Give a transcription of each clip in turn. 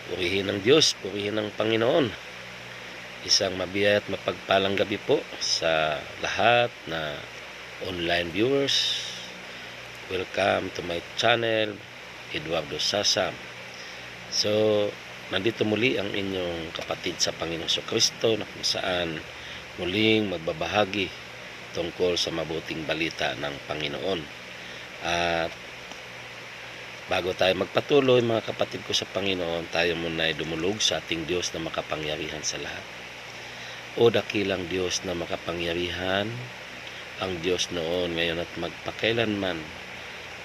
Purihin ng Diyos, purihin ng Panginoon. Isang mabiyay at mapagpalang gabi po sa lahat na online viewers. Welcome to my channel, Eduardo Sasam. So, nandito muli ang inyong kapatid sa Panginoon Kristo na kung saan muling magbabahagi tungkol sa mabuting balita ng Panginoon. At bago tayo magpatuloy, mga kapatid ko sa Panginoon, tayo muna ay dumulog sa ating Diyos na makapangyarihan sa lahat. O dakilang Diyos na makapangyarihan, ang Diyos noon, ngayon at magpakailanman,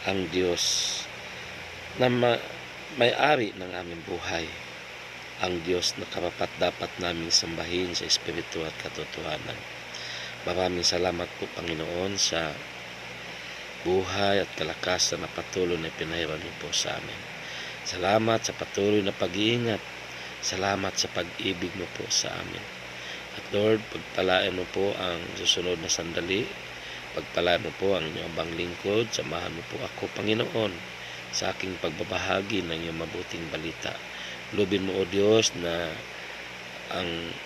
ang Diyos na may-ari ng aming buhay, ang Diyos na karapat-dapat naming sambahin sa Espiritu at katotohanan. Maraming salamat po, Panginoon, sa buhay at kalakasan na patuloy na pinahirap niyo po sa amin. Salamat sa patuloy na pag-iingat. Salamat sa pag-ibig mo po sa amin. At Lord, pagpalain mo po ang susunod na sandali. Pagpalain mo po ang inyong abang lingkod. Samahan mo po ako, Panginoon, sa aking pagbabahagi ng iyong mabuting balita. Lubin mo, O Diyos, na ang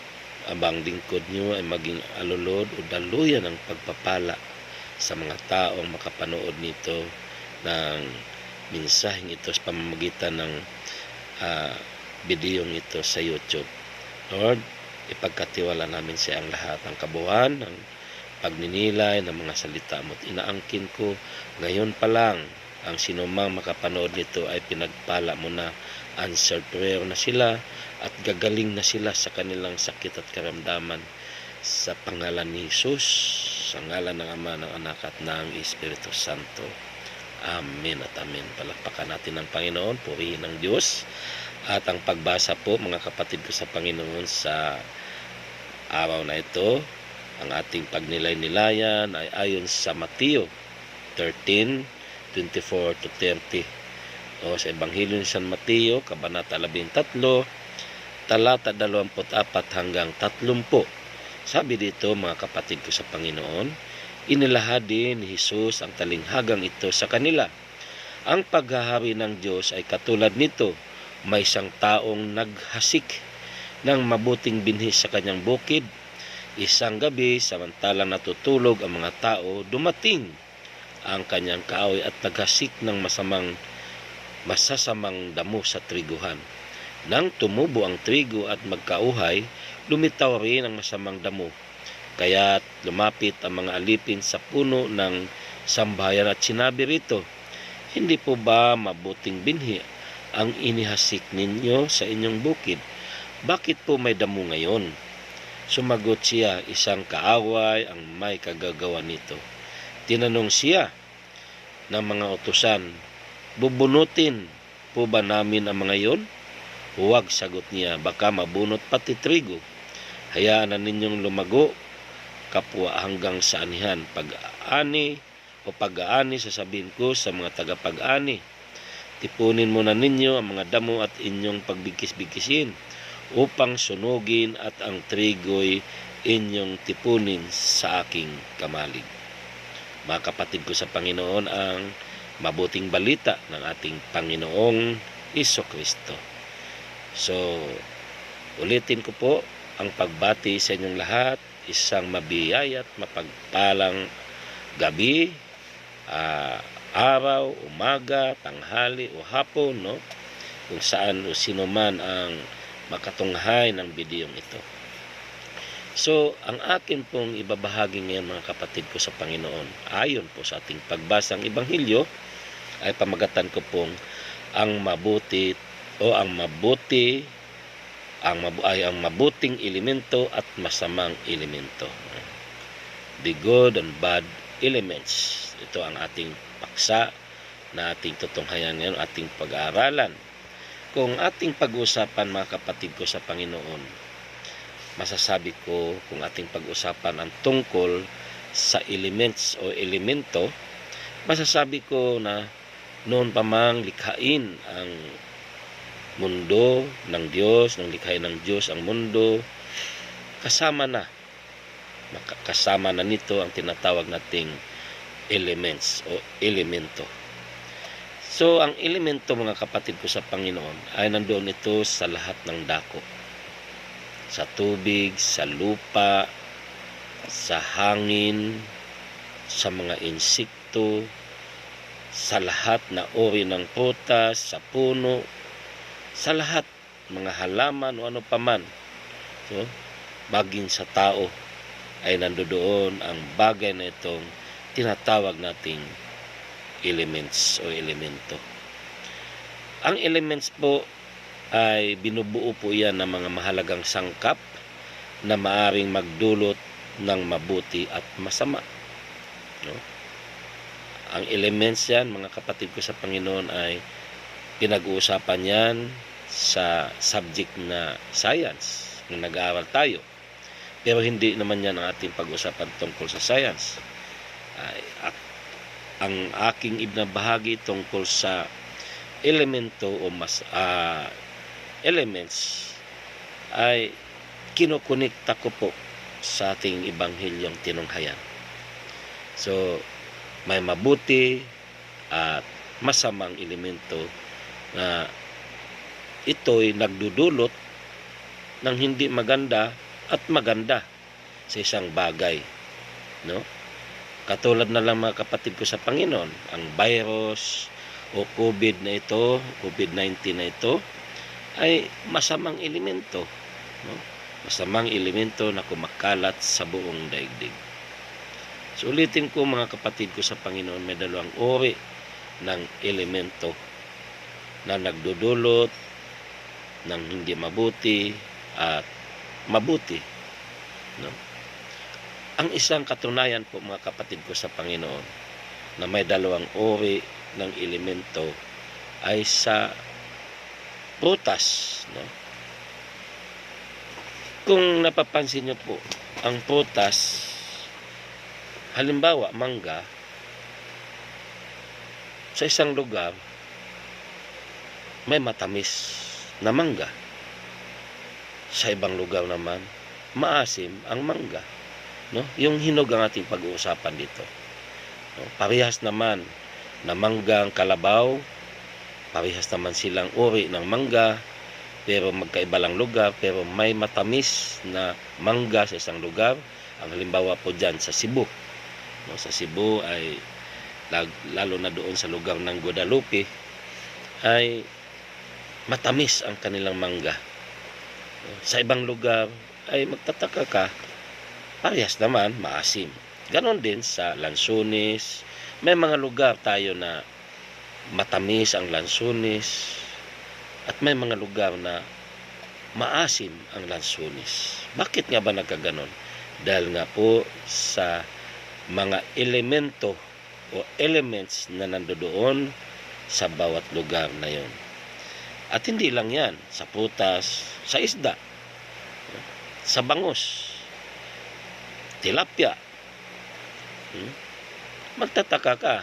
abang lingkod niyo ay maging alulod o daluyan ng pagpapala sa mga taong makapanood nito ng mensaheng ito sa pamamagitan ng videong ito sa YouTube. Lord, ipagkatiwala namin sa ang lahat ng kabuuan, ng pagninilay ng mga salita mo. Inaangkin ko ngayon pa lang ang sinumang makapanood nito ay pinagpala mo na, answered prayer na sila at gagaling na sila sa kanilang sakit at karamdaman sa pangalan ni Jesus, sa ngalan ng Ama, ng Anak at ng Espiritu Santo. Amen at amen. Palakpakan natin ng Panginoon, purihin ng Diyos. At ang pagbasa po, mga kapatid ko sa Panginoon, sa araw na ito, ang ating pagnilay-nilayan ay ayon sa Mateo 13:24 to 30. O sa Ebanghelyo ni San Mateo, Kabanata 13, talata 24 hanggang 30. Sabi dito, mga kapatid ko sa Panginoon, inilahad din ni Jesus ang talinghagang ito sa kanila. Ang paghahari ng Diyos ay katulad nito. May isang taong naghasik ng mabuting binhi sa kanyang bukid. Isang gabi, samantalang natutulog ang mga tao, dumating ang kanyang kaaway at naghasik ng masasamang damo sa triguhan. Nang tumubo ang trigo at magkauhay, lumitaw rin ang masamang damo. Kaya't lumapit ang mga alipin sa puno ng sambahayan at sinabi rito, hindi po ba mabuting binhi ang inihasik ninyo sa inyong bukid? Bakit po may damo ngayon? Sumagot siya, isang kaaway ang may kagagawa nito. Tinanong siya ng mga utusan, bubunutin po ba namin ang mga iyon? Huwag, sagot niya, baka mabunot pati trigo. Hayaan na ninyong lumago, kapwa hanggang sa anihan. Pag-aani, sasabihin ko sa mga tagapag-ani, tipunin muna ninyo ang mga damo at inyong pagbigkis-bigkisin upang sunugin at ang trigo'y inyong tipunin sa aking kamalig. Mga kapatid ko sa Panginoon, ang mabuting balita ng ating Panginoong Kristo. So, ulitin ko po ang pagbati sa inyong lahat. Isang mabiyay at mapagpalang gabi, araw, umaga, tanghali o hapon, no? Kung saan o sino man ang makatunghay ng bidiyong ito. So, ang akin pong ibabahagi ngayon, mga kapatid ko sa Panginoon, ayon po sa ating pagbasang Ebanghelyo, ay pamagatan ko pong ang mabuti o ang mabuting elemento at masamang elemento. The good and bad elements. Ito ang ating paksa na ating tutunghayan ngayon, ating pag-aaralan. Kung ating pag-uusapan, mga kapatid ko sa Panginoon, masasabi ko kung ating pag-usapan ang tungkol sa elements o elemento, masasabi ko na noon pa mang likhain ang mundo ng Diyos, nang likhain ng Diyos ang mundo, kasama na nito ang tinatawag nating elements o elemento. So, ang elemento mga kapatid ko sa Panginoon ay nandoon ito sa lahat ng dako. Sa tubig, sa lupa, sa hangin, sa mga insekto, sa lahat na uri ng prutas, sa puno, sa lahat, mga halaman o ano paman. So, baging sa tao ay nandoon ang bagay na itong tinatawag nating elements o elemento. Ang elements po ay binubuo po yan ng mga mahalagang sangkap na maaring magdulot ng mabuti at masama. No? Ang elements yan, mga kapatid ko sa Panginoon, ay pinag-uusapan yan sa subject na science na nag-aaral tayo. Pero hindi naman yan ang ating pag-usapan tungkol sa science. Ang aking ibnabahagi tungkol sa elemento o elements ay kinukonekta ko po sa ating Ebanghilyong tinunghayan. So, may mabuti at masamang elemento na ito'y nagdudulot ng hindi maganda at maganda sa isang bagay, no? Katulad na lang mga kapatid ko sa Panginoon, ang virus o COVID na ito, COVID-19 na ito, ay masamang elemento. No? Masamang elemento na kumakalat sa buong daigdig. So ulitin ko mga kapatid ko sa Panginoon, may dalawang uri ng elemento na nagdudulot ng hindi mabuti at mabuti. No? Ang isang katunayan po mga kapatid ko sa Panginoon na may dalawang uri ng elemento ay sa prutas. No? Kung napapansin nyo po, ang prutas, halimbawa mangga, sa isang lugar may matamis na mangga. Sa ibang lugar naman, maasim ang mangga. No? Yung hinog ang ating pag-uusapan dito. No? Parehas naman na manggang kalabaw, parehas naman silang uri ng mangga, pero magkaiba lang lugar, pero may matamis na mangga sa isang lugar. Ang halimbawa po dyan sa Cebu. No? Sa Cebu ay, lalo na doon sa lugar ng Guadalupe, ay matamis ang kanilang mangga. No? Sa ibang lugar ay magtataka ka, parehas naman maasim. Ganon din sa lansunis. May mga lugar tayo na matamis ang lansunis at may mga lugar na maasim ang lansunis. Bakit nga ba nagkaganon? Dahil nga po sa mga elemento o elements na nandoon sa bawat lugar na yon. At hindi lang yan, sa prutas, sa isda, sa bangus, tilapia. Magtataka ka,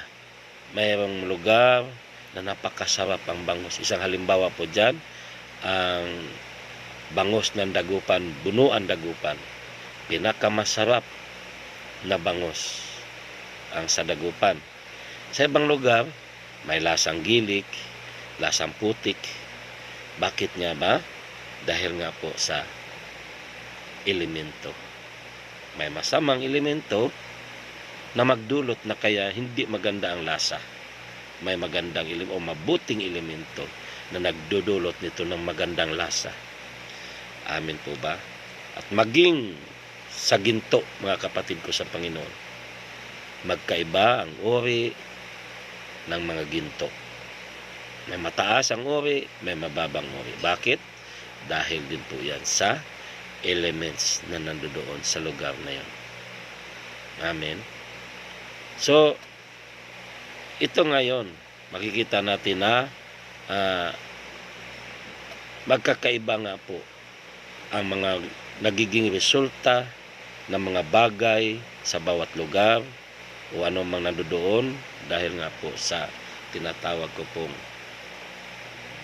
mayroong lugar na napakasarap ang bangus. Isang halimbawa po dyan, ang bangus ng Dagupan, Bunuan Dagupan. Pinakamasarap na bangus ang sa Dagupan. Sa ibang lugar, may lasang gilik, lasang putik. Bakit nga ba? Dahil nga po sa elemento. May masamang elemento na magdulot na kaya hindi maganda ang lasa. May magandang elemento o mabuting elemento na nagdudulot nito ng magandang lasa. Amin po ba? At maging sa ginto, mga kapatid ko sa Panginoon, magkaiba ang uri ng mga ginto. May mataas ang uri, may mababang uri. Bakit? Dahil din po yan sa elements na nandoon sa lugar na yan. Amen. So, ito ngayon, makikita natin na magkakaiba nga po ang mga nagiging resulta ng mga bagay sa bawat lugar o ano mang nandoon dahil nga po sa tinatawag ko pong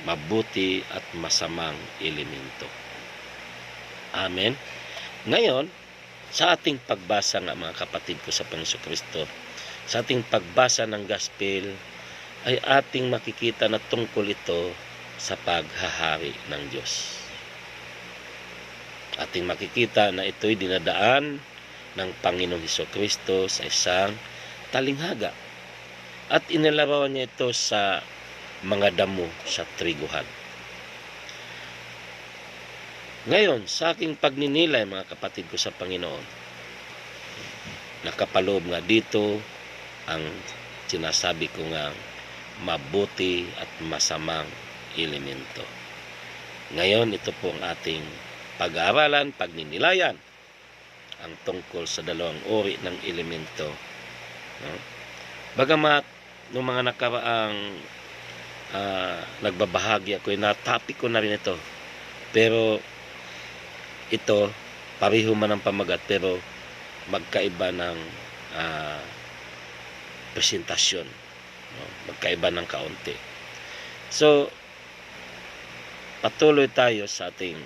mabuti at masamang elemento. Amen. Ngayon, sa ating pagbasa nga mga kapatid ko sa Panginoon Kristo, sa ating pagbasa ng Gospel ay ating makikita na tungkol ito sa paghahari ng Diyos. Ating makikita na ito'y dinadaan ng Panginoong Hesukristo sa isang talinghaga. At inilarawan niya ito sa mga damo sa triguhan. Ngayon, sa aking pagninilay, mga kapatid ko sa Panginoon, nakapaloob nga dito ang sinasabi ko nga mabuti at masamang elemento. Ngayon, ito po ang ating pag-aaralan, pagninilayan, ang tungkol sa dalawang uri ng elemento. No? Bagamat noong mga nakaraang nagbabahagi ako, na-topic ko na rin ito. Pero ito, pareho man ang pamagat, pero magkaiba ng presentasyon. No? Magkaiba ng kaunti. So, patuloy tayo sa ating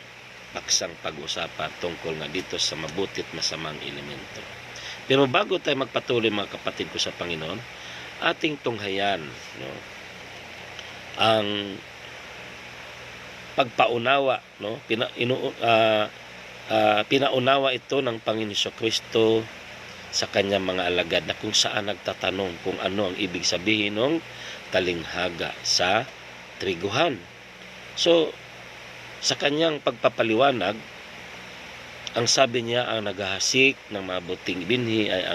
paksang pag-usapan tungkol nga dito sa mabuti at masamang elemento. Pero bago tayo magpatuloy, mga kapatid ko sa Panginoon, ating tunghayan, no, ang pagpaunawa, no, pinaunawa ito ng Panginoon Hesukristo sa kanyang mga alagad, na kung saan nagtatanong kung ano ang ibig sabihin ng talinghaga sa triguhan. So, sa kanyang pagpapaliwanag, ang sabi niya, ang naghahasik ng mabuting binhi ay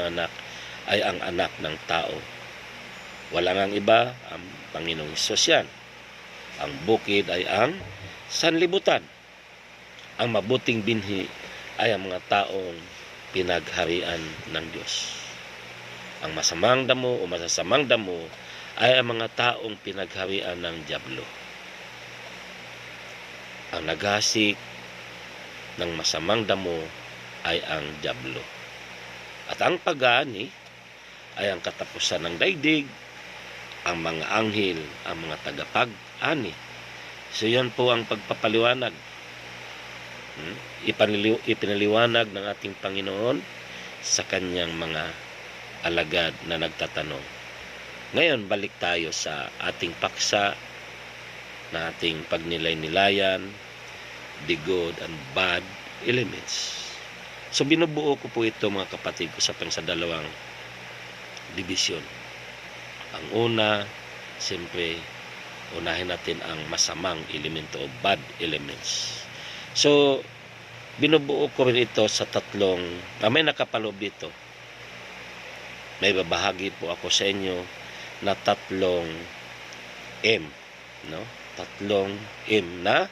ang anak ng tao. Wala ngang iba, ang Panginoong Hesus yan. Ang bukid ay ang sanlibutan. Ang mabuting binhi ay ang mga taong pinagharian ng Diyos. Ang masamang damo o masasamang damo ay ang mga taong pinagharian ng dyablo. Ang naghasik ng masamang damo ay ang dyablo. At ang pag-aani ay ang katapusan ng daigdig, ang mga anghel, ang mga tagapag-ani. So yan po ang pagpapaliwanag. Ipinaliwanag ng ating Panginoon sa kanyang mga alagad na nagtatanong. Ngayon, balik tayo sa ating paksa na ating pagnilay-nilayan, the good and bad elements. So binubuo ko po ito, mga kapatid ko, sa dalawang division. Ang una, siyempre, unahin natin ang masamang elemento o bad elements. So, binubuo ko rin ito sa tatlong, may nakapaloob dito. May babahagi po ako sa inyo na tatlong M, no? Tatlong M na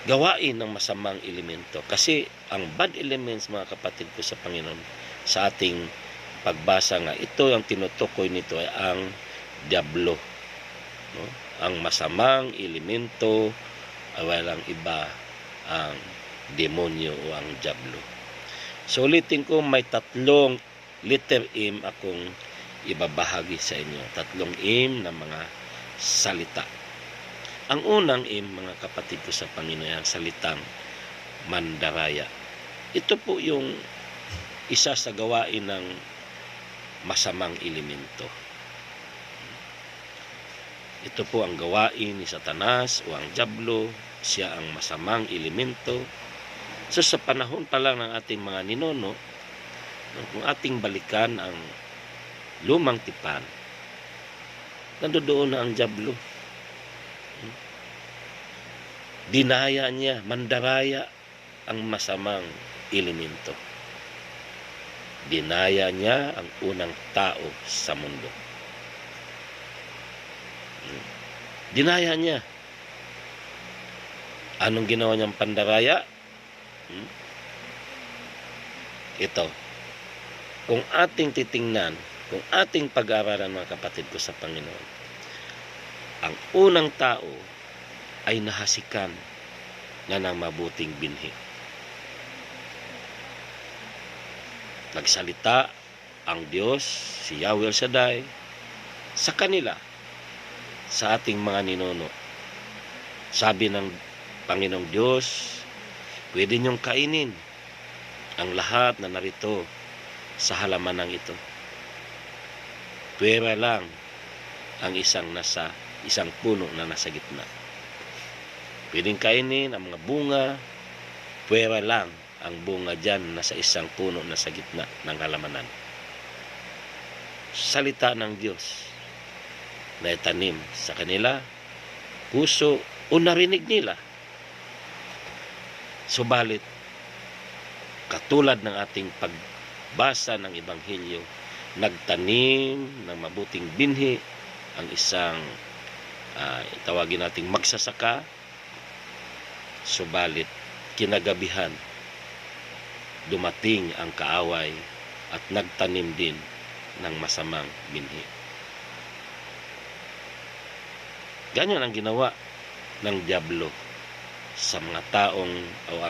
gawain ng masamang elemento. Kasi ang bad elements, mga kapatid ko sa Panginoon, sa ating pagbasa nga, ito ang tinutukoy nito ay ang dyablo. No? Ang masamang elemento ay walang iba ang demonyo o ang dyablo. So ulitin ko, may tatlong letter M akong ibabahagi sa inyo. Tatlong M na mga salita. Ang unang M, mga kapatid ko sa Panginoon, ang salitang mandaraya. Ito po yung isa sa gawain ng masamang elemento. Ito po ang gawain ni Satanas o ang dyablo. Siya ang masamang elemento. So sa panahon pa lang ng ating mga ninuno, kung ating balikan ang lumang tipan, nandoon na ang dyablo. Dinaya niya, mandaraya ang masamang elemento. Dinaya niya ang unang tao sa mundo. Dinaya niya. Anong ginawa niyang pandaraya? Ito. Kung ating titingnan, kung ating pag-aaralan, mga kapatid ko sa Panginoon, ang unang tao ay nahasikan na ng mabuting binhi. Nagsalita ang Diyos, si Yahweh El Shaddai, sa kanila, sa ating mga ninuno. Sabi ng Panginoong Diyos, pwede niyong kainin ang lahat na narito sa halamanang ito. Pwera lang ang isang puno na nasa gitna. Pwedeng kainin ang mga bunga, pwera lang ang bunga dyan nasa isang puno na sa gitna ng halamanan. Salita ng Diyos na itanim sa kanila puso o narinig nila. Subalit, katulad ng ating pagbasa ng Ebanghelyo, nagtanim ng mabuting binhi ang isang tawagin nating magsasaka, subalit kinagabihan dumating ang kaaway at nagtanim din ng masamang binhi. Ganyan ang ginawa ng dyablo sa mga taong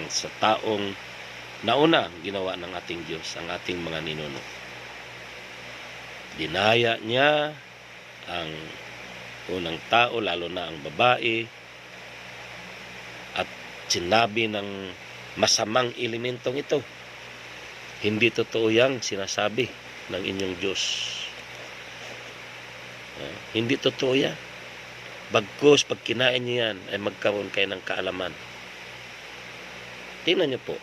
sa taong nauna ginawa ng ating Diyos, ang ating mga ninuno. Dinaya niya ang unang tao, lalo na ang babae, at sinabi ng masamang elementong ito, hindi totoo yang sinasabi ng inyong Diyos. Hindi totoo yan. Bagkus, pag kinain niyo yan, ay magkaroon kayo ng kaalaman. Tingnan niyo po.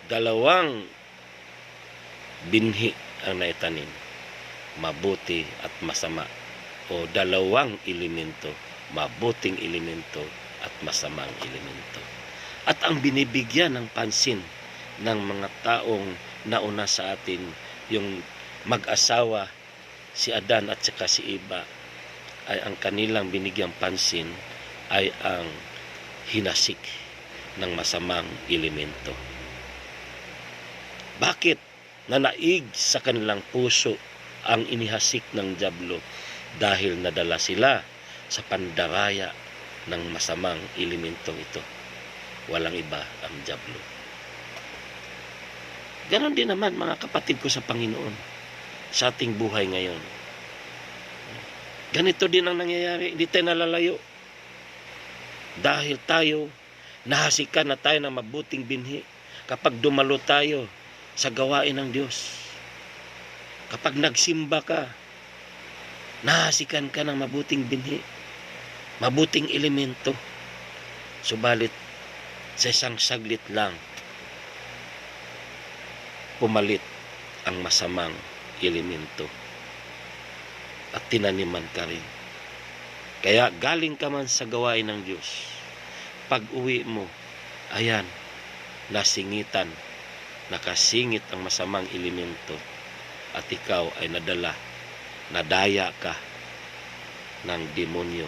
Dalawang binhi ang naitanim. Mabuti at masama. O dalawang elemento. Mabuting elemento at masamang elemento. At ang binibigyan ng pansin ng mga taong nauna sa atin, yung mag-asawa, si Adan at saka si Eva, ay ang kanilang binigyang pansin ay ang hinasik ng masamang elemento. Bakit? Nanaig sa kanilang puso ang inihasik ng dyablo dahil nadala sila sa pandaraya ng masamang elementong ito. Walang iba ang dyablo. Ganon din naman mga kapatid ko sa Panginoon, sa ating buhay ngayon. Ganito din ang nangyayari. Hindi tayo nalalayo. Dahil tayo, nahasikan na tayo ng mabuting binhi. Kapag dumalo tayo sa gawain ng Diyos. Kapag nagsimba ka, nahasikan ka ng mabuting binhi. Mabuting elemento. Subalit, sa isang saglit lang, pumalit ang masamang elemento at tinaniman ka rin. Kaya galing ka man sa gawain ng Diyos, pag uwi mo, ayan, nakasingit ang masamang elemento at ikaw ay nadaya ka ng demonyo.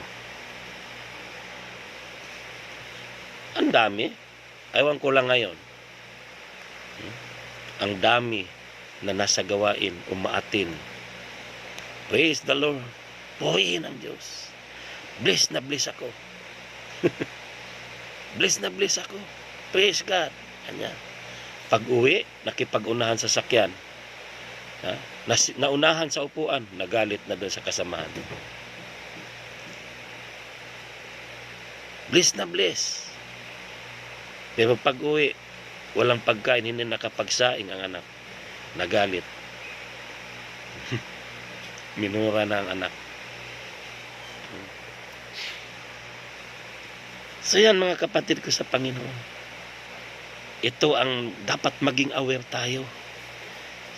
Ang dami, ewan ko lang ngayon, ang dami na nasa gawain, umaatin. Praise the Lord. Puhuin ang Diyos. Bless na bless ako. Bless na bless ako. Praise God. Kanya. Pag-uwi, nakipag-unahan sa sakyan. Naunahan sa upuan, nagalit na doon sa kasamahan. Bless na bless. Pero pag-uwi, walang pagkain, hindi nakapagsaing ang anak. Nagalit. Minura na ang anak. So yan mga kapatid ko sa Panginoon. Ito ang dapat maging aware tayo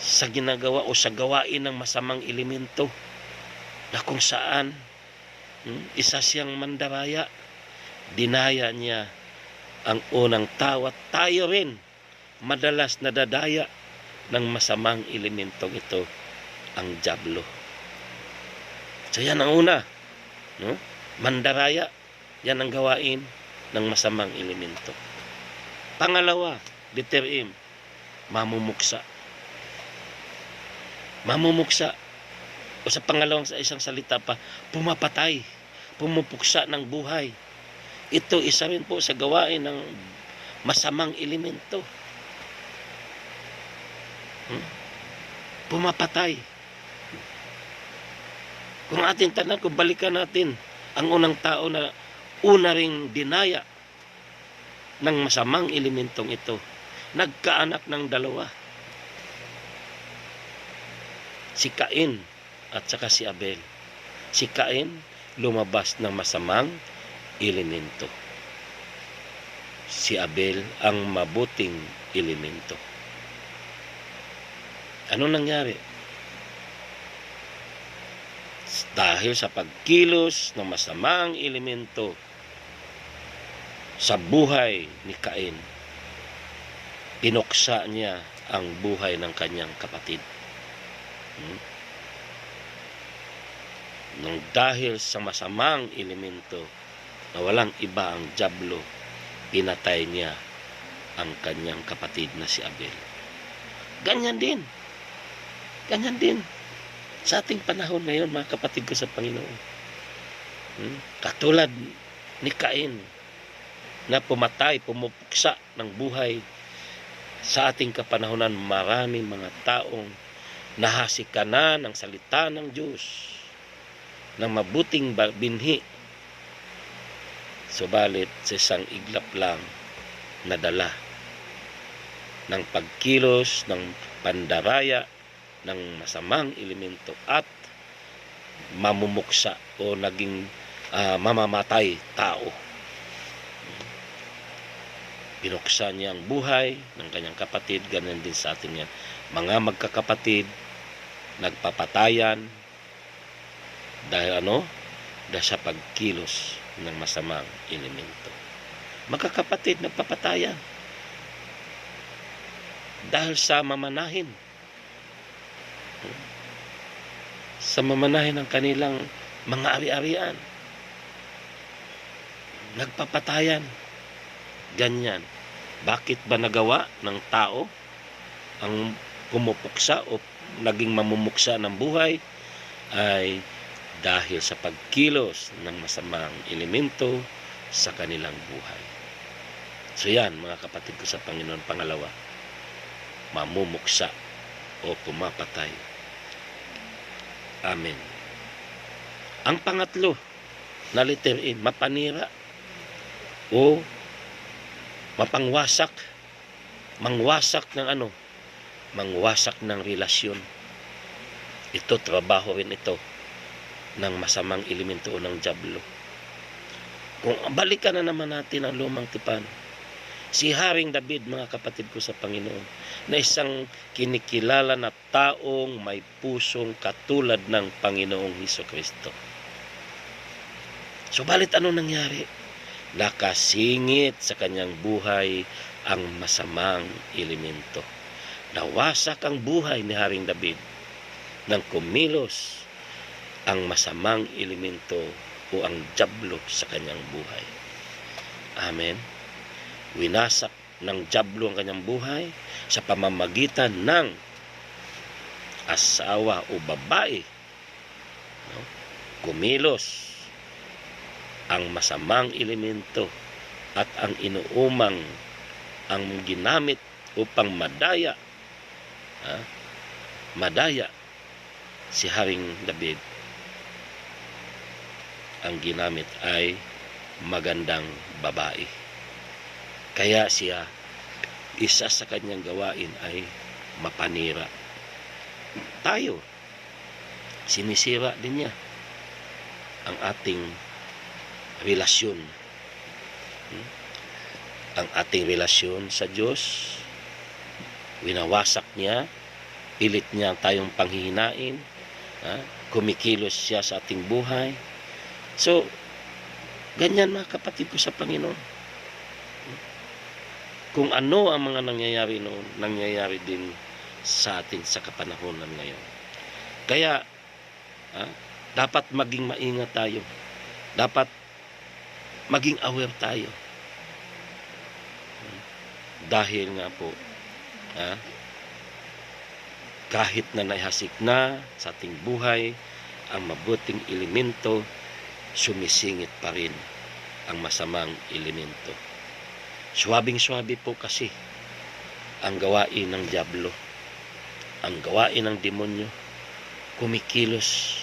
sa ginagawa o sa gawain ng masamang elemento na kung saan isa siyang mandaraya. Dinaya niya ang unang tao at tayo rin madalas nadadaya ng masamang elementong ito, ang dyablo. So yan ang una, no? Mandaraya, yan ang gawain ng masamang elemento. Pangalawa, letter M, mamumuksa. Mamumuksa. O sa pangalawang sa isang salita pa, pumapatay, pumupuksa ng buhay. Ito isa rin po sa gawain ng masamang elemento. Pumapatay. Kung ating tanan, kung balikan natin ang unang tao na una ring dinaya ng masamang elementong ito, nagkaanak ng dalawa. Si Cain at saka si Abel. Si Cain lumabas ng masamang elemento. Si Abel ang mabuting elemento. Ano nangyari? Dahil sa pagkilos ng masamang elemento sa buhay ni Cain, pinuksa niya ang buhay ng kanyang kapatid. Nang dahil sa masamang elemento na walang iba ang dyablo, pinatay niya ang kanyang kapatid na si Abel. Ganyan din sa ating panahon ngayon, mga kapatid ko sa Panginoon. Katulad ni Cain na pumatay, pumupuksa ng buhay sa ating kapanahonan, maraming mga taong nahasikanan ng salita ng Diyos ng mabuting binhi, subalit sa isang iglap lang nadala ng pagkilos ng pandaraya ng masamang elemento at mamumuksa o naging mamamatay tao. Pinuksa niya ang buhay ng kanyang kapatid. Ganyan din sa atin yan. Mga magkakapatid, nagpapatayan dahil dahil sa pagkilos ng masamang elemento. Magkakapatid, nagpapatayan dahil sa mamanahin. Sa mamanahin ng kanilang mga ari-arian. Nagpapatayan. Ganyan. Bakit ba nagawa ng tao ang pumupuksa o naging mamumuksa ng buhay? Ay dahil sa pagkilos ng masamang elemento sa kanilang buhay. So yan, mga kapatid ko sa Panginoon, pangalawa, mamumuksa o pumapatay. Amen. Ang pangatlo na letter E, mapanira o mapangwasak. Mangwasak ng mangwasak ng relasyon. Ito, trabaho rin ito ng masamang elemento o ng dyablo. Kung balikan na naman natin ang lumang tipan, si Haring David, mga kapatid ko sa Panginoon, na isang kinikilala na taong may pusong katulad ng Panginoong Hesukristo. Subalit ano nangyari? Nakasingit sa kanyang buhay ang masamang elemento. Nawasak ang buhay ni Haring David nang kumilos ang masamang elemento o ang dyablo sa kanyang buhay. Amen. Winasak ng dyablo ang kanyang buhay sa pamamagitan ng asawa o babae. Kumilos ang masamang elemento at ang inuumang ang ginamit upang madaya si Haring David. Ang ginamit ay magandang babae. Kaya siya, isa sa kanyang gawain ay mapanira. Tayo, sinisira din niya ang ating relasyon. Ang ating relasyon sa Diyos, winawasak niya, pilit niya tayong panghihinain, kumikilos siya sa ating buhay. So, ganyan mga kapatid ko sa Panginoon. Kung ano ang mga nangyayari noon, nangyayari din sa atin sa kapanahonan ngayon. Kaya, dapat maging maingat tayo. Dapat maging aware tayo. Dahil nga po, kahit na naihasik na sa ating buhay, ang mabuting elemento, sumisingit pa rin ang masamang elemento. Suwabing-suwabi po kasi ang gawain ng dyablo, ang gawain ng demonyo, kumikilos.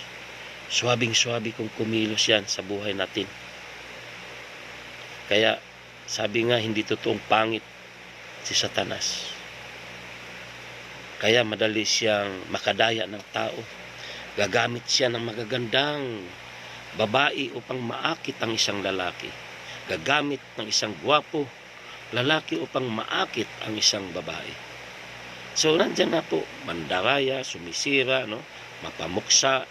Suwabing-suwabi kung kumilos yan sa buhay natin. Kaya sabi nga, hindi totoong pangit si Satanas. Kaya madali siyang makadaya ng tao. Gagamit siya ng magagandang babae upang maakit ang isang lalaki. Gagamit ng isang gwapo lalaki upang maakit ang isang babae. So, nandyan na po, mandaraya, sumisira, no? Mapamuksa.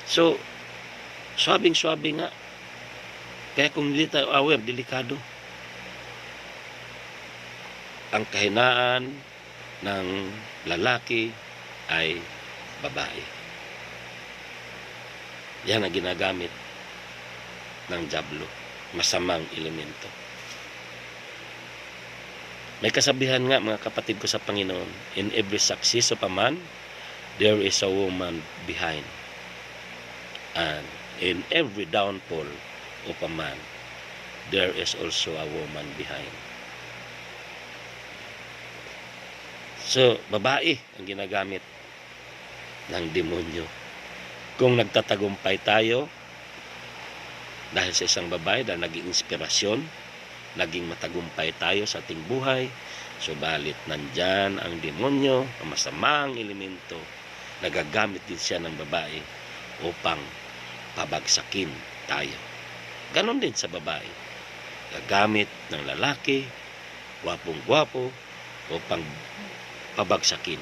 So, swabing-swabe nga. Kaya kung hindi tayo aware, delikado. Ang kahinaan ng lalaki ay babae. Yan ang ginagamit ng dyablo, masamang elemento. May kasabihan nga, mga kapatid ko sa Panginoon, in every success of a man, there is a woman behind. And in every downfall of a man, there is also a woman behind. So, babae ang ginagamit ng demonyo. Kung nagtatagumpay tayo dahil sa isang babae, dahil naging inspirasyon, naging matagumpay tayo sa ating buhay, subalit nandyan ang demonyo, ang masamang elemento, nagagamit din siya ng babae upang pabagsakin tayo. Ganon din sa babae. Gagamit ng lalaki, gwapong-gwapo, upang pabagsakin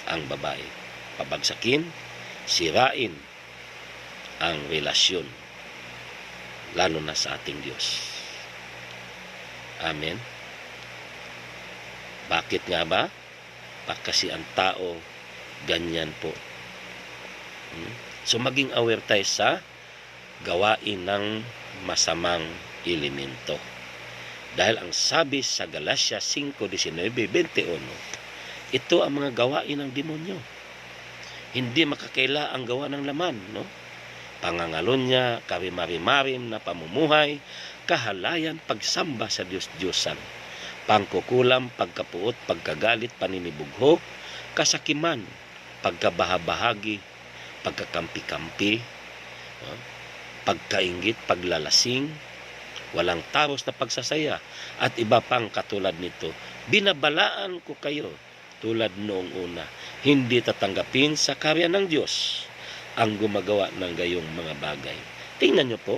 ang babae. Pabagsakin, sirain ang relasyon, lalo na sa ating Diyos. Amen. Bakit nga ba? Kasi ang tao ganyan po. So maging aware tayo sa gawain ng masamang elemento. Dahil ang sabi sa Galatia 5:19-21, ito ang mga gawain ng demonyo. Hindi makakaila ang gawa ng laman, no? Pangangalonya, karimari-marim na pamumuhay, kahalayan, pagsamba sa Diyos-Diyosan, pangkukulam, pagkapuot, pagkagalit, paninibugho, kasakiman, pagkabahabahagi, pagkakampi-kampi, pagkainggit, paglalasing, walang taros na pagsasaya, at iba pang katulad nito. Binabalaan ko kayo tulad noong una. Hindi tatanggapin sa karya ng Diyos ang gumagawa ng gayong mga bagay. Tingnan nyo po,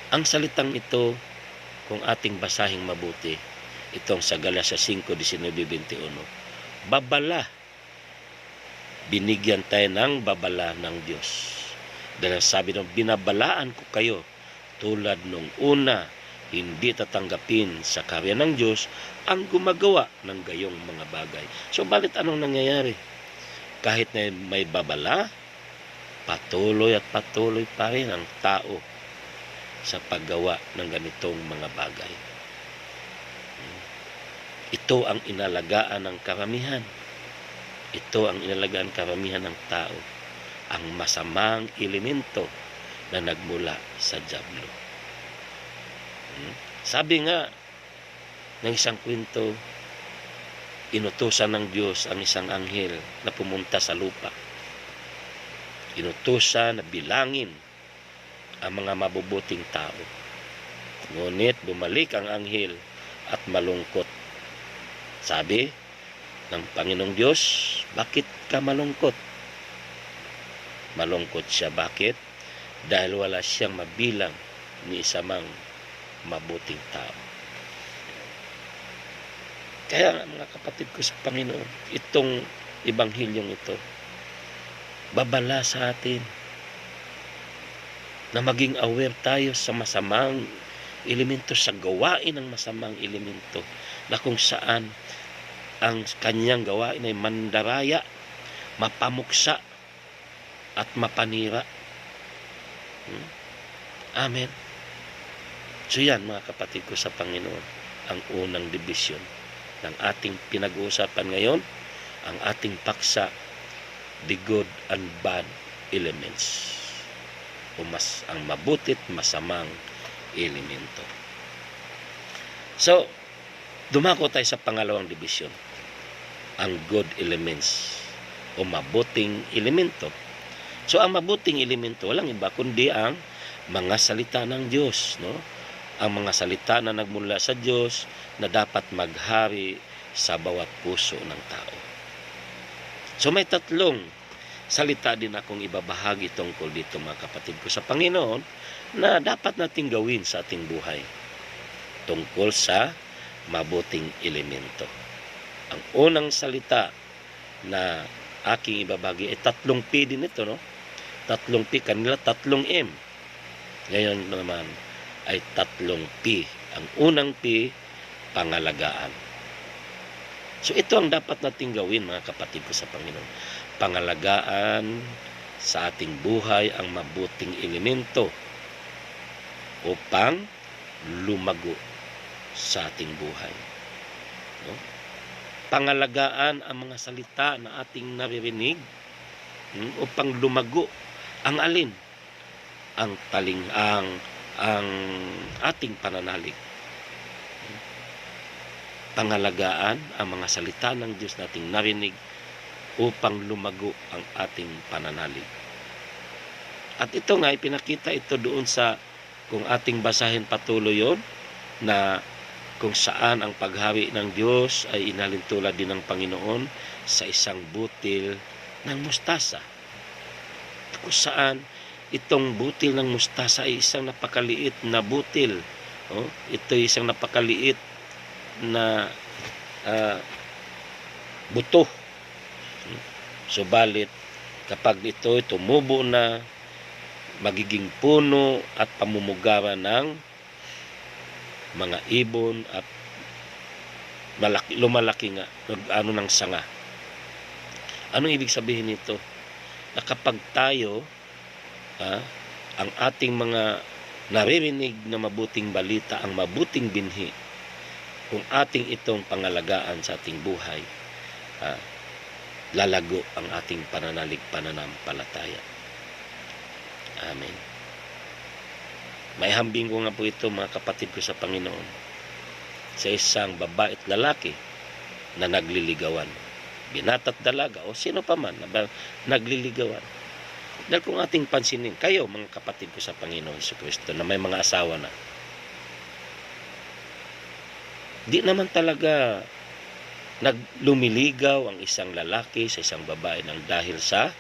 ang salitang ito, kung ating basahing mabuti, itong sa Galatia 5:19-21, babala. Binigyan tayo ng babala ng Diyos. Dahil sabi nung, binabalaan ko kayo tulad nung una, hindi tatanggapin sa karya ng Diyos ang gumagawa ng gayong mga bagay. So, bakit anong nangyayari? Kahit na may babala, patuloy at patuloy pa rin ang tao sa paggawa ng ganitong mga bagay. Ito ang inalagaan ng karamihan. Ito ang inalagaan karamihan ng tao. Ang masamang elemento na nagmula sa dyablo. Sabi nga ng isang kwento, inutusan ng Diyos ang isang anghel na pumunta sa lupa. Inutusan na bilangin ang mga mabubuting tao. Ngunit bumalik ang anghel at malungkot. Sabi ng Panginoong Diyos, bakit ka malungkot? Malungkot siya. Bakit? Dahil wala siyang mabilang ni isa mang mabuting tao. Kaya mga kapatid ko sa Panginoon, itong ebanghilyong ito, babala sa atin na maging aware tayo sa masamang elemento, sa gawain ng masamang elemento, na kung saan ang kanyang gawain ay mandaraya, mapamuksa, at mapanira. Amen. So yan mga kapatid ko sa Panginoon, ang unang dibisyon ng ating pinag-uusapan ngayon, ang ating paksa, the good and bad elements, o ang mabutit masamang elemento. So, dumako tayo sa pangalawang dibisyon, ang good elements o mabuting elemento. So, ang mabuting elemento walang iba kundi ang mga salita ng Diyos, no? Ang mga salita na nagmula sa Diyos na dapat maghari sa bawat puso ng tao. So may tatlong salita din akong ibabahagi tungkol dito mga kapatid ko sa Panginoon na dapat nating gawin sa ating buhay tungkol sa mabuting elemento. Ang unang salita na aking ibabahagi ay 3 P din ito, no? 3 P, kanila 3 M. Ngayon naman ay 3 P. Ang unang P, pangalagaan. So ito ang dapat nating gawin mga kapatid ko sa Panginoon. Pangalagaan sa ating buhay ang mabuting elemento upang lumago sa ating buhay. No? Pangalagaan ang mga salita na ating naririnig upang lumago ang alin? Ang ating pananalig. Pangalagaan ang mga salita ng Diyos nating narinig upang lumago ang ating pananalig. At ito nga, ipinakita ito doon sa, kung ating basahin patuloy yon, na kung saan ang paghari ng Diyos ay inalintulad din ng Panginoon sa isang butil ng mustasa. Kung saan itong butil ng mustasa ay isang napakaliit na butil. Ito ay isang napakaliit na buto. Subalit kapag ito tumubo na, magiging puno at pamumugaran ng mga ibon at lumalaki nga ng sanga. Anong ibig sabihin nito? Na kapag tayo ang ating mga naririnig na mabuting balita, ang mabuting binhi, kung ating itong pangalagaan sa ating buhay, lalago ang ating pananampalataya. Amen. May hambing ko nga po ito mga kapatid ko sa Panginoon sa isang babae at lalaki na nagliligawan. Binata at dalaga o sino pa man na nagliligawan. Dahil kung ating pansinin, kayo mga kapatid ko sa Panginoon Jesucristo na may mga asawa na, di naman talaga lumiligaw ang isang lalaki sa isang babae nang dahil sa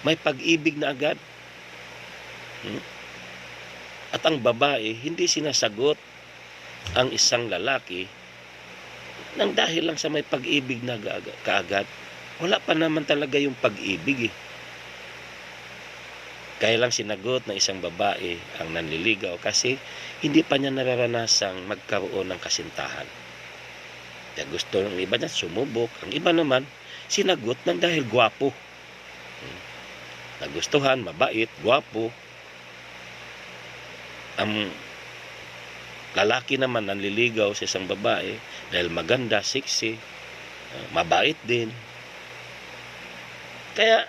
may pag-ibig na agad. At ang babae, hindi sinasagot ang isang lalaki nang dahil lang sa may pag-ibig na kaagad. Wala pa naman talaga yung pag-ibig . Kaya lang sinagot ng isang babae ang nanliligaw kasi hindi pa niya nararanasang magkaroon ng kasintahan. Kaya gusto ng iba niya sumubok. Ang iba naman, sinagot ng dahil gwapo. Nagustuhan, mabait, gwapo. Ang lalaki naman nanliligaw sa isang babae dahil maganda, sexy, mabait din. Kaya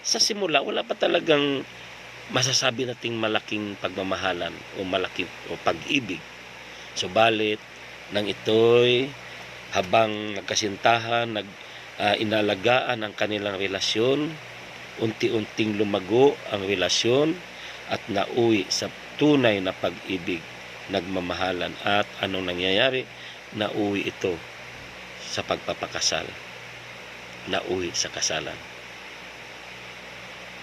sa simula, wala pa talagang masasabi nating malaking pagmamahalan o pag-ibig. Subalit, nang ito'y habang nagkasintahan, inalagaan ang kanilang relasyon, unti-unting lumago ang relasyon at nauwi sa tunay na pag-ibig, nagmamahalan. At anong nangyayari? Nauwi ito sa pagpapakasal. Nauwi sa kasalan.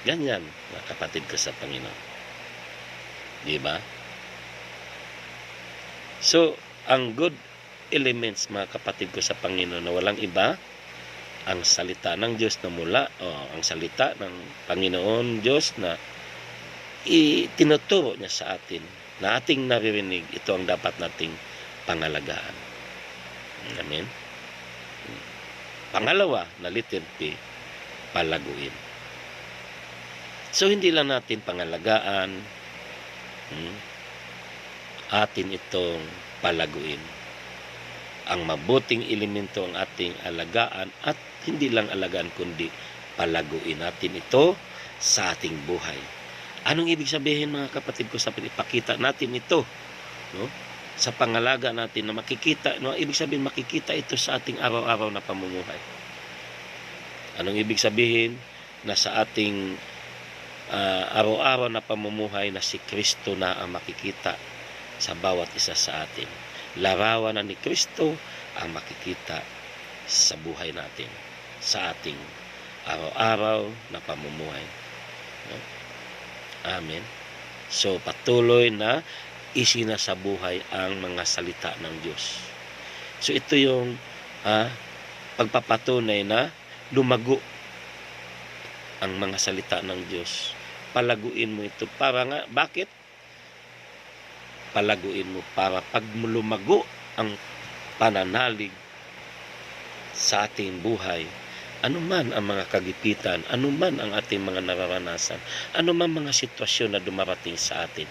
Ganyan, mga kapatid ko sa Panginoon. Di ba? So, ang good elements, mga kapatid ko sa Panginoon, na walang iba, ang salita ng Diyos na ang salita ng Panginoon Diyos na itinuturo niya sa atin, na ating naririnig, ito ang dapat nating pangalagaan. Amen? Pangalawa, na letter P, palaguin. So, hindi lang natin pangalagaan, atin itong palaguin. Ang mabuting elemento ang ating alagaan at hindi lang alagaan kundi palaguin natin ito sa ating buhay. Anong ibig sabihin mga kapatid ko sa ipakita natin ito, no? Sa pangalaga natin na makikita, no? Ibig sabihin makikita ito sa ating araw-araw na pamumuhay. Anong ibig sabihin? Na sa ating araw-araw na pamumuhay na si Kristo na ang makikita sa bawat isa sa atin. Larawan na ni Kristo ang makikita sa buhay natin, sa ating araw-araw na pamumuhay. No? Amen. So, patuloy na isinasabuhay ang mga salita ng Diyos. So, ito yung pagpapatunay na lumago ang mga salita ng Diyos. Palaguin mo ito. Para nga, bakit? Palaguin mo para pag lumago ang pananalig sa ating buhay, anuman ang mga kagipitan, anuman ang ating mga nararanasan, anuman mga sitwasyon na dumarating sa atin,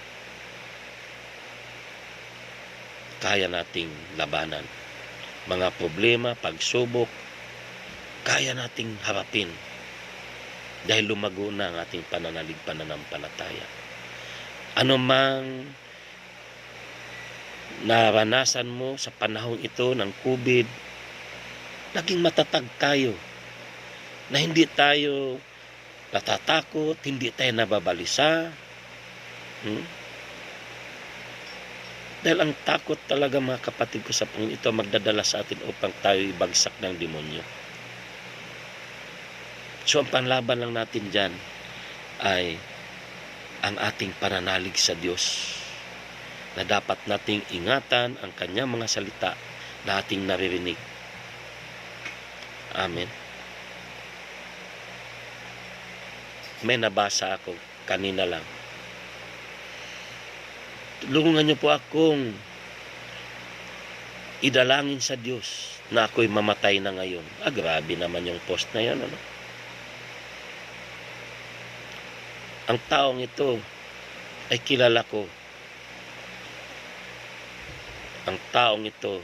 kaya nating labanan. Mga problema, pagsubok, kaya nating harapin dahil lumago na ang ating pananalig, pananampalataya. Anumang naranasan mo sa panahon ito ng COVID, naging matatag tayo, na hindi tayo natatakot, hindi tayo nababalisa. Dahil ang takot talaga, mga kapatid ko sa Panginoon, ito magdadala sa atin upang tayo ibagsak ng demonyo. So ang panlaban lang natin dyan ay ang ating pananalig sa Diyos, na dapat nating ingatan ang kanyang mga salita na ating naririnig. Amen. May nabasa ako kanina lang. Tulungan niyo po akong idalangin sa Diyos na ako'y mamatay na ngayon. Grabe naman yung post na yan, ano? Ang taong ito ay kilala ko. Ang taong ito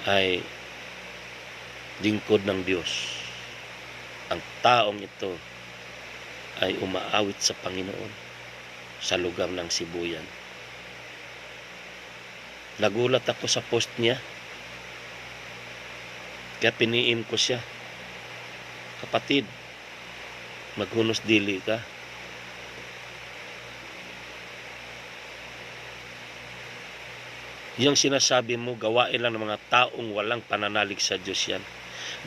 ay lingkod ng Diyos. Ang taong ito ay umaawit sa Panginoon sa lugar ng Sibuyan. Nagulat ako sa post niya. Kaya piniin ko siya. Kapatid, maghunos dili ka. Yung sinasabi mo, gawain lang ng mga taong walang pananalig sa Diyos yan.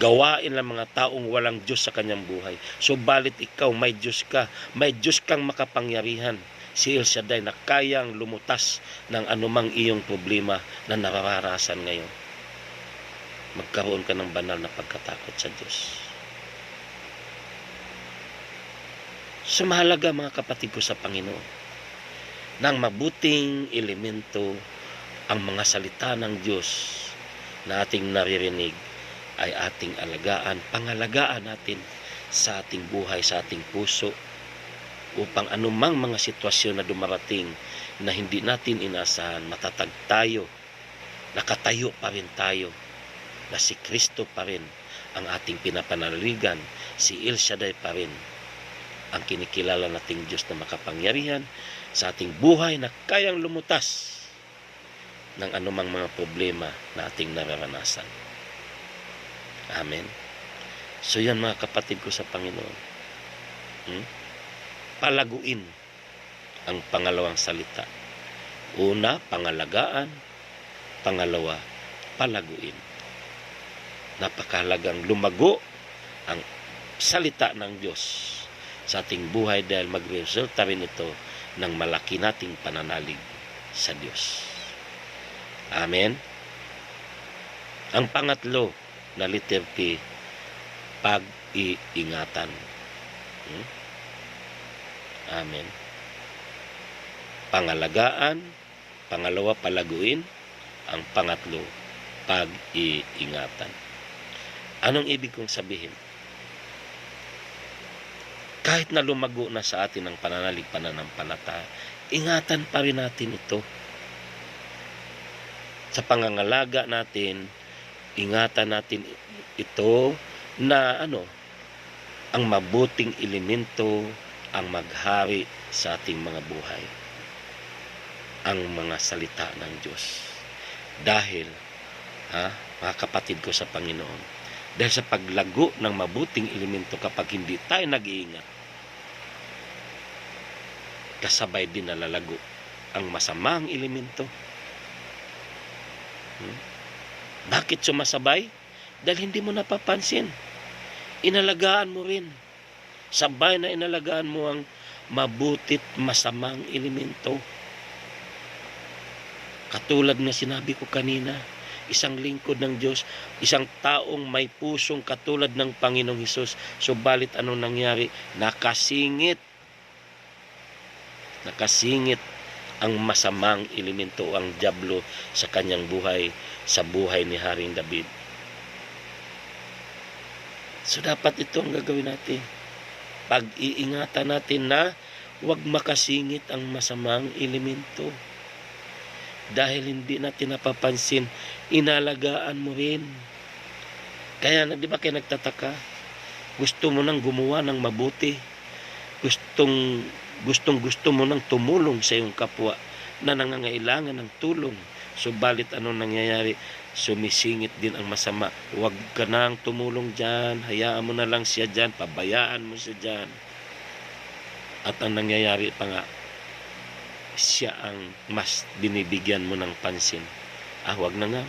Gawain lang mga taong walang Diyos sa kanyang buhay. So balit ikaw, may Diyos ka. May Diyos kang makapangyarihan. Si El Shaddai na kayang lumutas ng anumang iyong problema na nararanasan ngayon. Magkaroon ka ng banal na pagkatakot sa Diyos. So mahalaga, mga kapatid ko sa Panginoon, ng mabuting elemento ang mga salita ng Diyos na ating naririnig ay ating alagaan, pangalagaan natin sa ating buhay, sa ating puso, upang anumang mga sitwasyon na dumarating na hindi natin inasahan, matatag tayo, nakatayo pa rin tayo, na si Kristo pa rin ang ating pinapanaligan, si El Shaddai pa rin ang kinikilala nating Diyos na makapangyarihan sa ating buhay na kayang lumutas ng anumang mga problema na ating nararanasan. Amen. So yan, mga kapatid ko sa Panginoon. Palaguin ang pangalawang salita. Una, pangalagaan. Pangalawa, palaguin. Napakahalagang lumago ang salita ng Diyos sa ating buhay dahil magresulta rin ito ng malaki nating pananalig sa Diyos. Amen. Ang pangatlo na letter P, pag-iingatan. Amen. Pangalagaan, pangalawa, palaguin, ang pangatlo, pag-iingatan. Anong ibig kong sabihin? Kahit na lumago na sa atin ang pananalig, pananampalataya, ingatan pa rin natin ito. Sa pangangalaga natin, ingatan natin ito na ang mabuting elemento ang maghari sa ating mga buhay. Ang mga salita ng Diyos. Dahil, mga kapatid ko sa Panginoon, dahil sa paglago ng mabuting elemento kapag hindi tayo nag-iingat, kasabay din nalalago ang masamang elemento. Bakit sumasabay? Dahil hindi mo napapansin. Inalagaan mo rin. Sabay na inalagaan mo ang mabutit masamang elemento. Katulad na sinabi ko kanina, isang lingkod ng Diyos, isang taong may pusong katulad ng Panginoong Hesus. Subalit anong nangyari? Nakasingit ang masamang elemento, ang dyablo sa kanyang buhay, sa buhay ni Haring David. So dapat ito ang gagawin natin. Pag-iingatan natin na huwag makasingit ang masamang elemento. Dahil hindi natin napapansin, inalagaan mo rin. Kaya di ba kayo nagtataka? Gusto mo nang gumawa ng mabuti. Gusto mo nang tumulong sa iyong kapwa na nangangailangan ng tulong. Subalit anong nangyayari? Sumisingit din ang masama. Huwag ka nang tumulong dyan. Hayaan mo na lang siya dyan. Pabayaan mo siya dyan. At ang nangyayari pa nga, siya ang mas binibigyan mo ng pansin. Huwag na nga.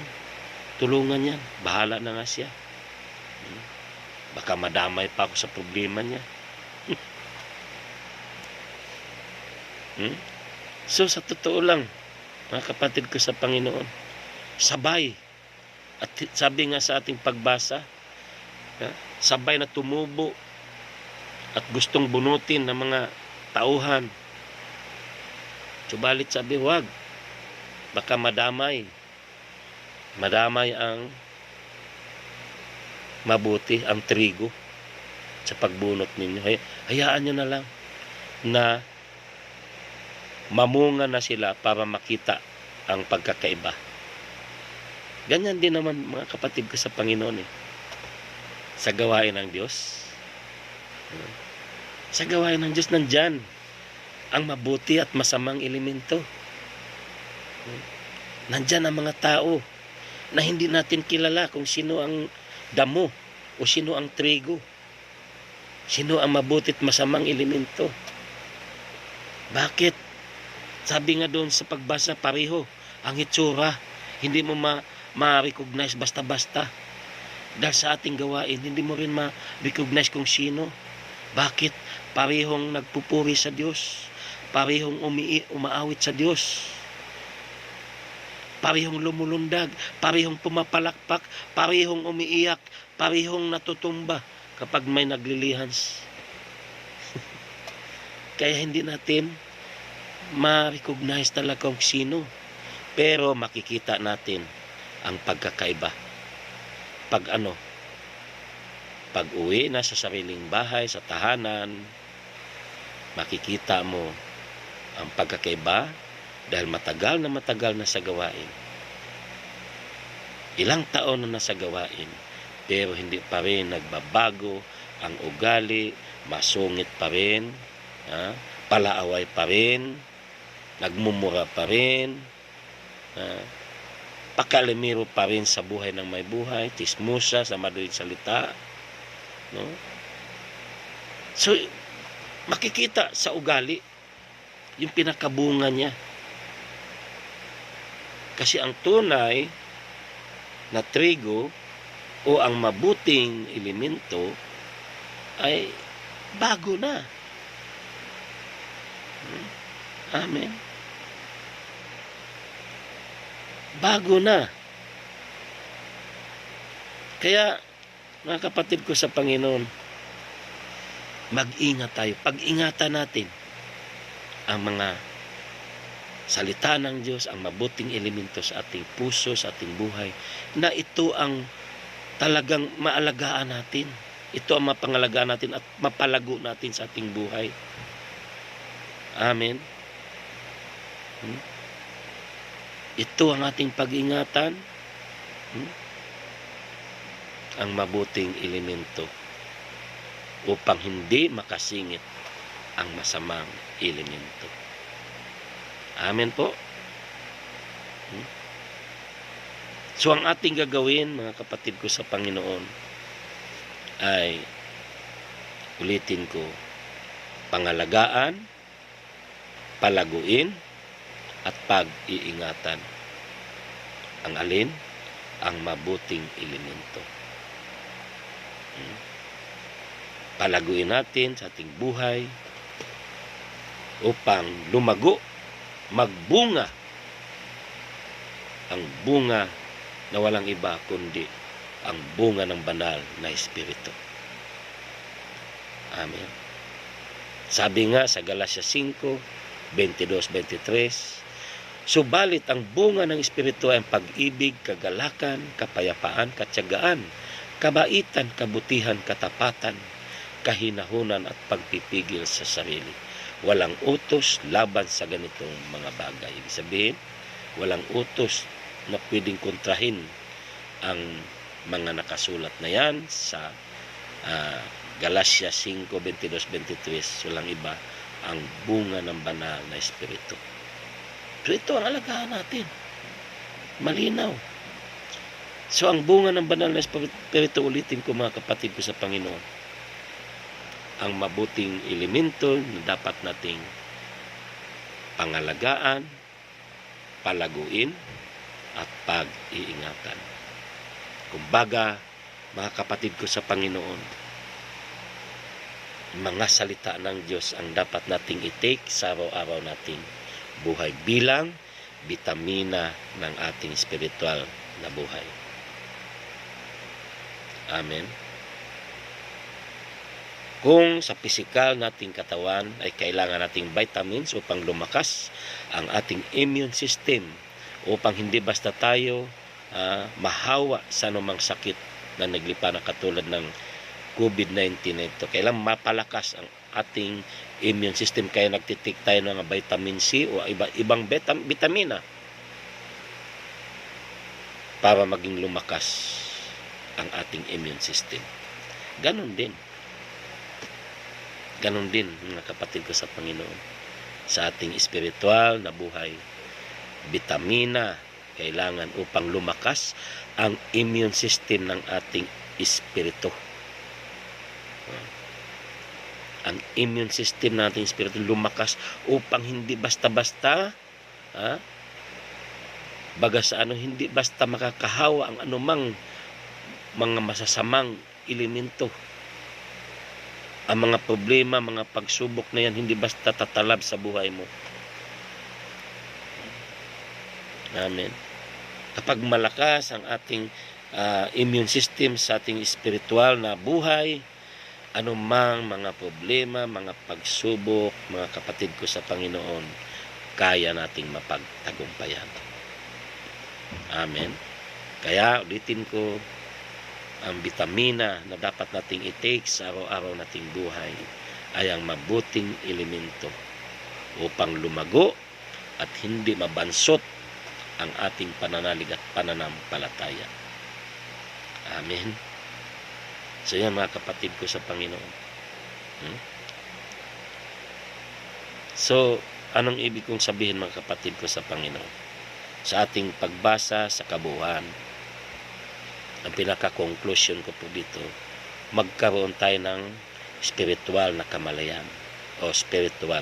Tulungan yan. Bahala na nga siya. Baka madamay pa ako sa problema niya. So sa totoo lang, mga kapatid ko sa Panginoon, sabay. At sabi nga sa ating pagbasa, sabay na tumubo at gustong bunutin ng mga tauhan. Subalit sabi, wag. Baka madamay ang mabuti, ang trigo sa pagbunot ninyo. Hayaan nyo na lang na mamunga na sila para makita ang pagkakaiba. Ganyan din naman mga kapatid ko sa Panginoon sa gawain ng Diyos. Sa gawain ng Diyos nandyan ang mabuti at masamang elemento. Nandyan ang mga tao na hindi natin kilala kung sino ang damo o sino ang trigo. Sino ang mabuti at masamang elemento. Bakit? Sabi nga doon sa pagbasa, pareho ang itsura. Hindi mo ma-recognize basta-basta. Dahil sa ating gawain, hindi mo rin ma-recognize kung sino. Bakit? Parehong nagpupuri sa Diyos. Parehong umaawit sa Diyos. Parehong lumulundag. Parehong pumapalakpak. Parehong umiiyak. Parehong natutumba kapag may naglilihans. Kaya hindi natin ma-recognize talaga kung sino. Pero makikita natin ang pagkakaiba. Pag uwi na sa sariling bahay, sa tahanan, makikita mo ang pagkakaiba dahil matagal na sa gawain. Ilang taon na nasa gawain, pero hindi pa rin nagbabago ang ugali, masungit pa rin, palaaway pa rin, nagmumura pa rin, pakalimiro pa rin sa buhay ng may buhay, tismusa sa madaling salita. No? So, makikita sa ugali yung pinakabunga niya. Kasi ang tunay na trigo o ang mabuting elemento ay bago na. Amen. Bago na. Kaya, mga kapatid ko sa Panginoon, mag-ingat tayo. Pag-ingatan natin ang mga salita ng Diyos, ang mabuting elemento sa ating puso, sa ating buhay, na ito ang talagang maalagaan natin. Ito ang mapangalagaan natin at mapalago natin sa ating buhay. Amen. Ito ang ating pag-ingatan. Ang mabuting elemento upang hindi makasingit ang masamang elemento. Amen po. So ang ating gagawin, mga kapatid ko sa Panginoon, ay ulitin ko, pangalagaan, palaguin, at pag-iingatan. Ang alin? ang mabuting elemento. Palaguin natin sa ating buhay upang lumago, magbunga ang bunga na walang iba kundi ang bunga ng banal na Espiritu. Amen. Sabi nga sa Galatia 5:22-23, subalit ang bunga ng Espiritu ay ang pag-ibig, kagalakan, kapayapaan, katyagaan, kabaitan, kabutihan, katapatan, kahinahunan at pagpipigil sa sarili. Walang utos laban sa ganitong mga bagay. Ibig sabihin, walang utos na pwedeng kontrahin ang mga nakasulat na yan sa Galatia 5:22-23. Walang iba ang bunga ng banal na Espiritu. So ito ang alagaan natin. Malinaw. So ang bunga ng banal na Espiritu, ulitin ko mga kapatid ko sa Panginoon, ang mabuting elemento na dapat nating pangalagaan, palaguin, at pag-iingatan. Kumbaga, mga kapatid ko sa Panginoon, mga salita ng Diyos ang dapat nating i-take sa araw-araw nating buhay bilang bitamina ng ating spiritual na buhay. Amen. Kung sa pisikal nating katawan ay kailangan nating vitamins upang lumakas ang ating immune system, upang hindi basta tayo mahawa sa anumang sakit na naglipa na katulad ng COVID-19 ito. Kailangan mapalakas ang ating immune system, kaya nagtitik tayo ng vitamin C o ibang vitamina para maging lumakas ang ating immune system. Ganon din mga kapatid ko sa Panginoon, sa ating espiritual na buhay, bitamina kailangan upang lumakas ang immune system ng ating espiritu. Ang immune system ng ating espiritu lumakas upang hindi basta-basta hindi basta makakahawa ang anumang mga masasamang elemento. Ang mga problema, mga pagsubok na yan, hindi basta tatalab sa buhay mo. Amen. Kapag malakas ang ating immune system sa ating spiritual na buhay, anumang mga problema, mga pagsubok, mga kapatid ko sa Panginoon, kaya nating mapagtagumpayan. Amen. Kaya ulitin ko, ang bitamina na dapat nating i-take sa araw-araw nating buhay ay ang mabuting elemento upang lumago at hindi mabansot ang ating pananalig at pananampalataya. Amen. So yan mga kapatid ko sa Panginoon. So, anong ibig kong sabihin mga kapatid ko sa Panginoon? Sa ating pagbasa sa kabuuan, ang pinaka-conclusion ko po dito, magkaroon tayo ng spiritual na kamalayan o spiritual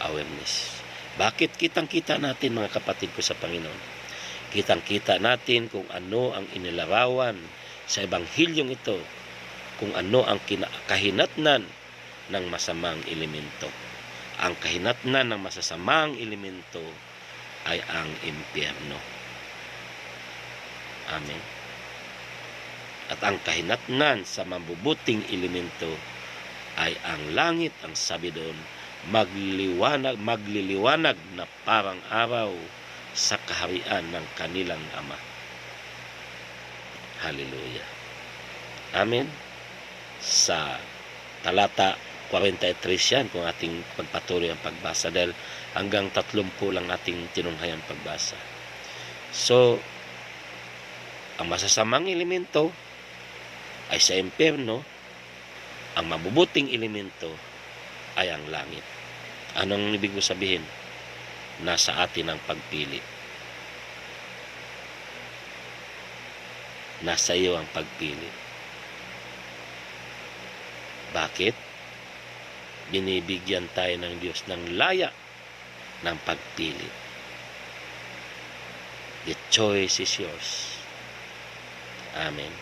awareness. Bakit? Kitang-kita natin mga kapatid ko sa Panginoon. Kitang-kita natin kung ano ang inilarawan sa ebanghilyong ito, kung ano ang kahinatnan ng masamang elemento. Ang kahinatnan ng masasamang elemento ay ang impyerno. Amen. At ang kahinatnan sa mabubuting elemento ay ang langit, ang sabi doon, magliliwanag na parang araw sa kaharian ng kanilang Ama. Hallelujah. Amen. Sa talata 43 yan, kung ating pagpatuloy ang pagbasa, dahil hanggang 30 lang ating tinunghayang pagbasa. So, ang masasamang elemento ay sa impyerno, ang mabubuting elemento ay ang langit. Anong ibig sabihin? Nasa atin ang pagpili. Nasa iyo ang pagpili. Bakit? Binibigyan tayo ng Diyos ng laya ng pagpili. The choice is yours. Amen.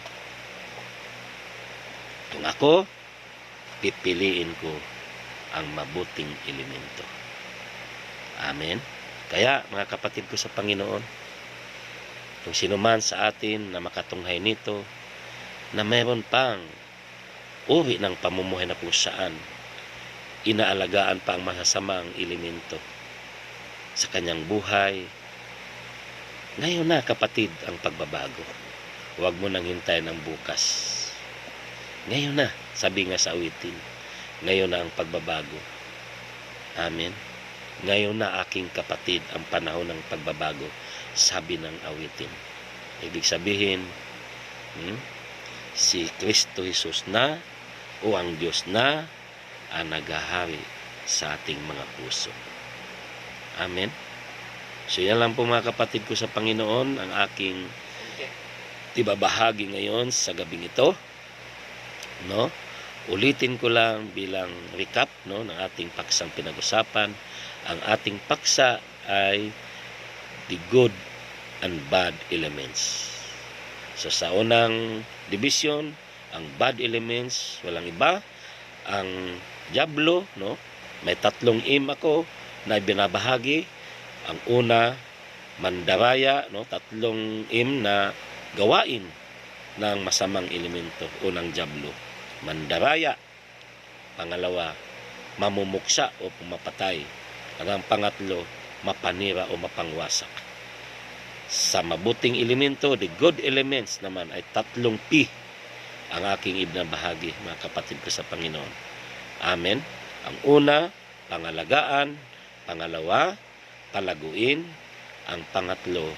Kung ako, pipiliin ko ang mabuting elemento. Amen. Kaya, mga kapatid ko sa Panginoon, kung sino man sa atin na makatunghay nito, na mayroon pang uri ng pamumuhay na kung saan inaalagaan pa ang masasamang elemento sa kanyang buhay, ngayon na, kapatid, ang pagbabago. Huwag mo nang hintayin ang bukas. Ngayon na, sabi nga sa awitin, ngayon na ang pagbabago. Amen. Ngayon na, aking kapatid, ang panahon ng pagbabago, sabi ng awitin. Ibig sabihin, si Kristo Jesus na o ang Diyos na ang naghahari sa ating mga puso. Amen. So yan lang po, mga kapatid ko sa Panginoon, ang aking ibabahagi ngayon sa gabing ito. No? Ulitin ko lang bilang recap, no, ng ating paksang pinag-usapan. Ang ating paksa ay the good and bad elements. So sa unang division, ang bad elements, walang iba, ang diablo, no? May 3 ako na binabahagi. Ang una, mandaraya, no? 3 na gawain ng masamang elemento. Unang diablo, mandaraya. Pangalawa, mamumuksa o pumapatay. At ang pangatlo, mapanira o mapangwasak. Sa mabuting elemento, the good elements naman ay 3 P ang aking ibnabahagi, mga kapatid ko sa Panginoon. Amen. Ang una, pangalagaan. Pangalawa, palaguin. Ang pangatlo,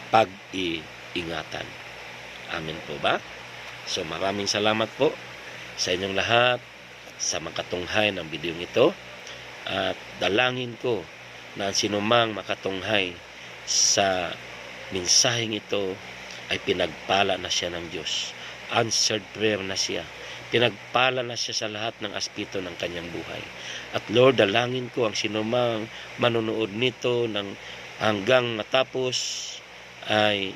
pag-iingatan. Amen po ba? So maraming salamat po sa inyong lahat sa makatunghay ng video ito. At dalangin ko na sinumang makatunghay sa mensaheng ito ay pinagpala na siya ng Diyos. Answered prayer na siya. Pinagpala na siya sa lahat ng aspeto ng kanyang buhay. At Lord, dalangin ko ang sinumang manonood nito ng hanggang matapos ay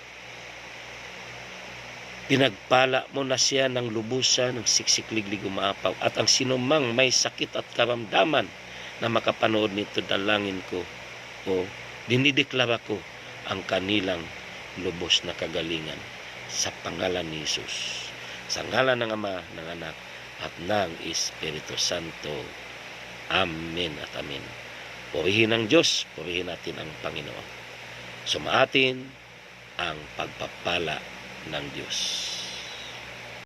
pinagpala mo na siya ng lubusan, ng siksik-liglig umaapaw. At ang sinumang may sakit at karamdaman na makapanood nito, dalangin ko o dinideklara ko ang kanilang lubos na kagalingan sa pangalan ni Jesus. Sa ngalan ng Ama, ng Anak, at ng Espiritu Santo. Amen at amen. Purihin ang Diyos, purihin natin ang Panginoon. Sumaatin ang pagpapala ng Diyos.